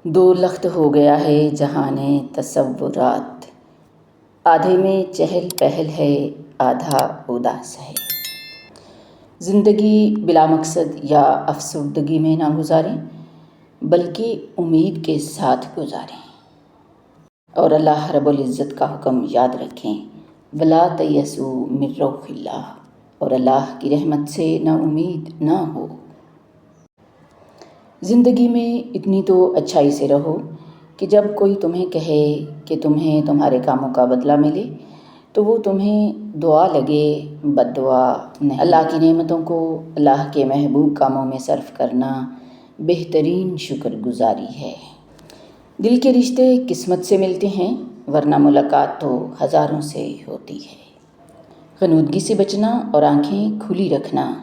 دو لخت ہو گیا ہے جہان تصورات، آدھے میں چہل پہل ہے آدھا اداس ہے۔ زندگی بلا مقصد یا افسردگی میں نہ گزاریں بلکہ امید کے ساتھ گزاریں، اور اللہ رب العزت کا حکم یاد رکھیں، وَلَا تَيَأْسُوا مِن رَوْحِ اللَّہِ، اور اللہ کی رحمت سے نا امید نہ ہو۔ زندگی میں اتنی تو اچھائی سے رہو کہ جب کوئی تمہیں کہے کہ تمہیں تمہارے کاموں کا بدلہ ملے تو وہ تمہیں دعا لگے، بد دعا نہیں۔ اللہ کی نعمتوں کو اللہ کے محبوب کاموں میں صرف کرنا بہترین شکر گزاری ہے۔ دل کے رشتے قسمت سے ملتے ہیں، ورنہ ملاقات تو ہزاروں سے ہوتی ہے۔ غنودگی سے بچنا اور آنکھیں کھلی رکھنا،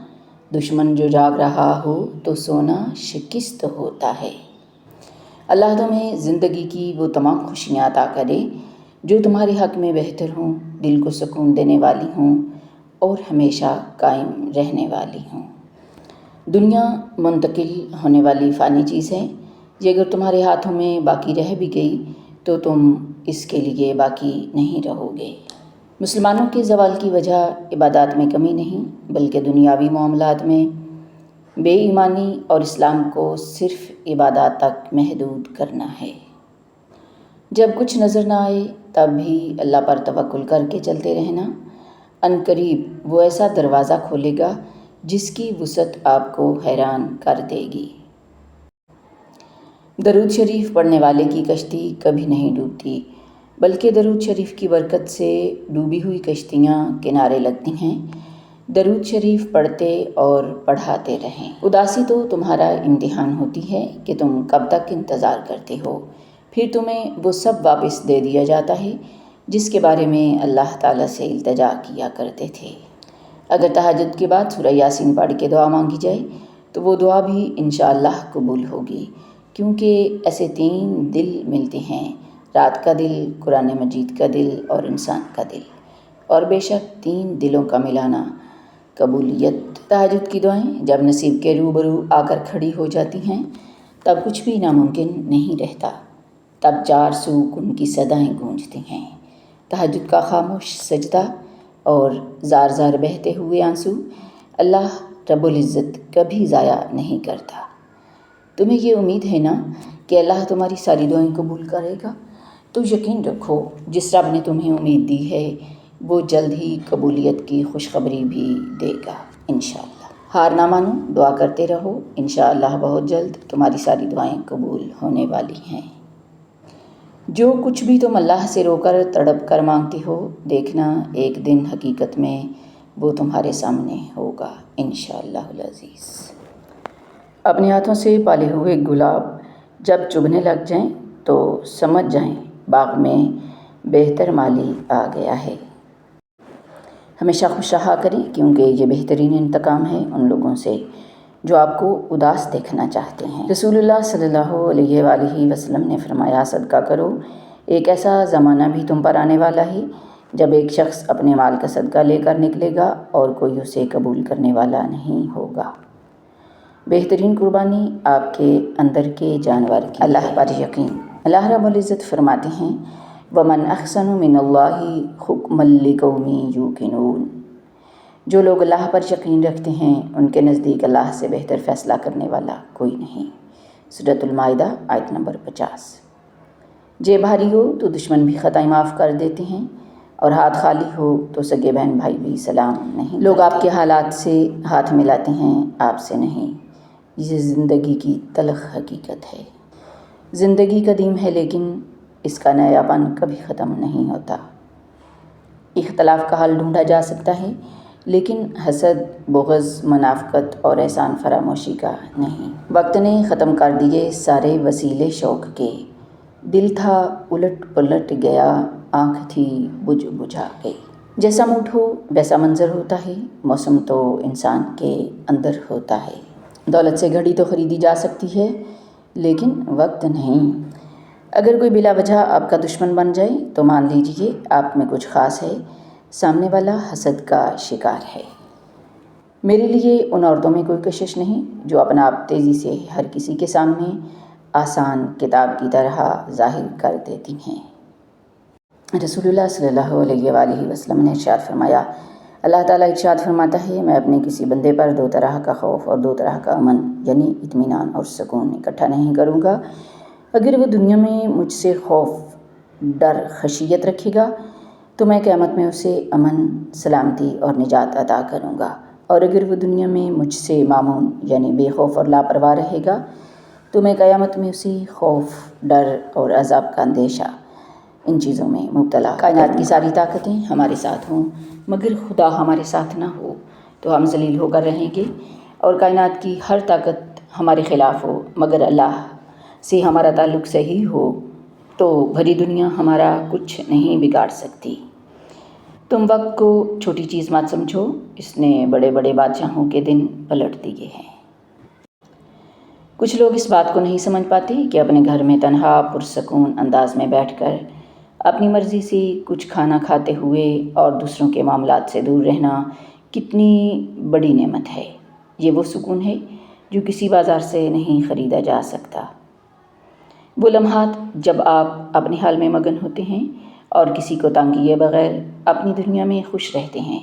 دشمن جو جاگ رہا ہو تو سونا شکست ہوتا ہے۔ اللہ تمہیں زندگی کی وہ تمام خوشیاں عطا کرے جو تمہارے حق میں بہتر ہوں، دل کو سکون دینے والی ہوں اور ہمیشہ قائم رہنے والی ہوں۔ دنیا منتقل ہونے والی فانی چیز ہے، یہ اگر تمہارے ہاتھوں میں باقی رہ بھی گئی تو تم اس کے لیے باقی نہیں رہو گے۔ مسلمانوں کے زوال کی وجہ عبادات میں کمی نہیں بلکہ دنیاوی معاملات میں بے ایمانی اور اسلام کو صرف عبادات تک محدود کرنا ہے۔ جب کچھ نظر نہ آئے تب بھی اللہ پر توکل کر کے چلتے رہنا، عنقریب وہ ایسا دروازہ کھولے گا جس کی وسعت آپ کو حیران کر دے گی۔ درود شریف پڑھنے والے کی کشتی کبھی نہیں ڈوبتی بلکہ درود شریف کی برکت سے ڈوبی ہوئی کشتیاں کنارے لگتی ہیں۔ درود شریف پڑھتے اور پڑھاتے رہیں۔ اداسی تو تمہارا امتحان ہوتی ہے کہ تم کب تک انتظار کرتے ہو، پھر تمہیں وہ سب واپس دے دیا جاتا ہے جس کے بارے میں اللہ تعالیٰ سے التجا کیا کرتے تھے۔ اگر تہجد کے بعد سورہ یاسین پڑھ کے دعا مانگی جائے تو وہ دعا بھی انشاءاللہ قبول ہوگی، کیونکہ ایسے 3 دل ملتے ہیں، رات کا دل، قرآن مجید کا دل اور انسان کا دل، اور بے شک 3 دلوں کا ملانا قبولیت۔ تہجد کی دعائیں جب نصیب کے روبرو آ کر کھڑی ہو جاتی ہیں تب کچھ بھی ناممکن نہیں رہتا، تب 4 سو ان کی صدائیں گونجتی ہیں۔ تہجد کا خاموش سجدہ اور زار زار بہتے ہوئے آنسو اللہ رب العزت کبھی ضائع نہیں کرتا۔ تمہیں یہ امید ہے نا کہ اللہ تمہاری ساری دعائیں قبول کرے گا، تو یقین رکھو جس رب نے تمہیں امید دی ہے وہ جلد ہی قبولیت کی خوشخبری بھی دے گا انشاءاللہ۔ ہار نہ مانو، دعا کرتے رہو، انشاءاللہ بہت جلد تمہاری ساری دعائیں قبول ہونے والی ہیں۔ جو کچھ بھی تم اللہ سے رو کر تڑپ کر مانگتے ہو، دیکھنا ایک دن حقیقت میں وہ تمہارے سامنے ہوگا انشاءاللہ العزیز۔ اپنے ہاتھوں سے پالے ہوئے گلاب جب چبھنے لگ جائیں تو سمجھ جائیں باغ میں بہتر مالی آ گیا ہے۔ ہمیشہ خوش رہا کریں کیونکہ یہ بہترین انتقام ہے ان لوگوں سے جو آپ کو اداس دیکھنا چاہتے ہیں۔ رسول اللہ صلی اللہ علیہ وآلہ وسلم نے فرمایا، صدقہ کرو، ایک ایسا زمانہ بھی تم پر آنے والا ہے جب ایک شخص اپنے مال کا صدقہ لے کر نکلے گا اور کوئی اسے قبول کرنے والا نہیں ہوگا۔ بہترین قربانی آپ کے اندر کے جانور کی اللہ پر یقین۔ اللہ رب العزت فرماتے ہیں، وَمَنْ أَحْسَنُ مِنَ اللَّهِ حُكْمًا لِقَوْمٍ يُوقِنُونَ۔ جو لوگ اللہ پر یقین رکھتے ہیں ان کے نزدیک اللہ سے بہتر فیصلہ کرنے والا کوئی نہیں۔ سورۃ المائدہ آیت نمبر 50۔ جیب بھاری ہو تو دشمن بھی خطائیں معاف کر دیتے ہیں، اور ہاتھ خالی ہو تو سگے بہن بھائی بھی سلام نہیں۔ لوگ آپ کے حالات سے ہاتھ ملاتے ہیں، آپ سے نہیں۔ یہ زندگی کی تلخ حقیقت ہے۔ زندگی قدیم ہے لیکن اس کا نیاپن کبھی ختم نہیں ہوتا۔ اختلاف کا حل ڈھونڈا جا سکتا ہے لیکن حسد، بغض، منافقت اور احسان فراموشی کا نہیں۔ وقت نے ختم کر دیے سارے وسیلے شوق کے، دل تھا الٹ پلٹ گیا، آنکھ تھی بجھ بجھا گئی۔ جیسا موڈ ہو ویسا منظر ہوتا ہے، موسم تو انسان کے اندر ہوتا ہے۔ دولت سے گھڑی تو خریدی جا سکتی ہے لیکن وقت نہیں۔ اگر کوئی بلا وجہ آپ کا دشمن بن جائے تو مان لیجیے آپ میں کچھ خاص ہے، سامنے والا حسد کا شکار ہے۔ میرے لیے ان عورتوں میں کوئی کشش نہیں جو اپنا آپ تیزی سے ہر کسی کے سامنے آسان کتاب کی طرح ظاہر کر دیتی ہیں۔ رسول اللہ صلی اللہ علیہ وآلہ وسلم نے ارشاد فرمایا، اللہ تعالیٰ ارشاد فرماتا ہے، میں اپنے کسی بندے پر 2 طرح کا خوف اور 2 طرح کا امن یعنی اطمینان اور سکون اکٹھا نہیں کروں گا۔ اگر وہ دنیا میں مجھ سے خوف، ڈر، خشیت رکھے گا تو میں قیامت میں اسے امن، سلامتی اور نجات عطا کروں گا، اور اگر وہ دنیا میں مجھ سے مامون یعنی بے خوف اور لاپرواہ رہے گا تو میں قیامت میں اسے خوف، ڈر اور عذاب کا اندیشہ، ان چیزوں میں مبتلا۔ کائنات کی ساری طاقتیں ہمارے ساتھ ہوں مگر خدا ہمارے ساتھ نہ ہو تو ہم ذلیل ہو کر رہیں گے، اور کائنات کی ہر طاقت ہمارے خلاف ہو مگر اللہ سے ہمارا تعلق صحیح ہو تو بھری دنیا ہمارا کچھ نہیں بگاڑ سکتی۔ تم وقت کو چھوٹی چیز مت سمجھو، اس نے بڑے بڑے بادشاہوں کے دن پلٹ دیے ہیں۔ کچھ لوگ اس بات کو نہیں سمجھ پاتے کہ اپنے گھر میں تنہا پرسکون انداز میں بیٹھ کر اپنی مرضی سے کچھ کھانا کھاتے ہوئے اور دوسروں کے معاملات سے دور رہنا کتنی بڑی نعمت ہے۔ یہ وہ سکون ہے جو کسی بازار سے نہیں خریدا جا سکتا۔ وہ لمحات جب آپ اپنے حال میں مگن ہوتے ہیں اور کسی کو تنگ کیے بغیر اپنی دنیا میں خوش رہتے ہیں،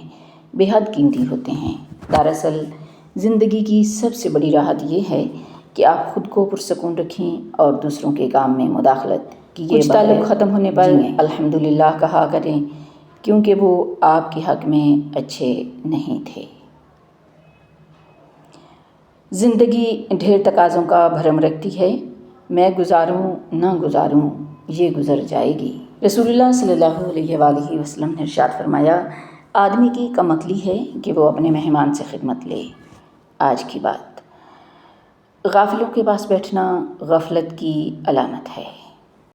بے حد قیمتی ہوتے ہیں۔ دراصل زندگی کی سب سے بڑی راحت یہ ہے کہ آپ خود کو پرسکون رکھیں اور دوسروں کے کام میں مداخلت کیے بغیر تعلق ختم ہونے پر الحمدللہ کہا کریں، کیونکہ وہ آپ کے حق میں اچھے نہیں تھے۔ زندگی ڈھیر تقاضوں کا بھرم رکھتی ہے، میں گزاروں نہ گزاروں یہ گزر جائے گی۔ رسول اللہ صلی اللہ علیہ وآلہ وسلم نے ارشاد فرمایا، آدمی کی کم عقلی ہے کہ وہ اپنے مہمان سے خدمت لے۔ آج کی بات، غافلوں کے پاس بیٹھنا غفلت کی علامت ہے۔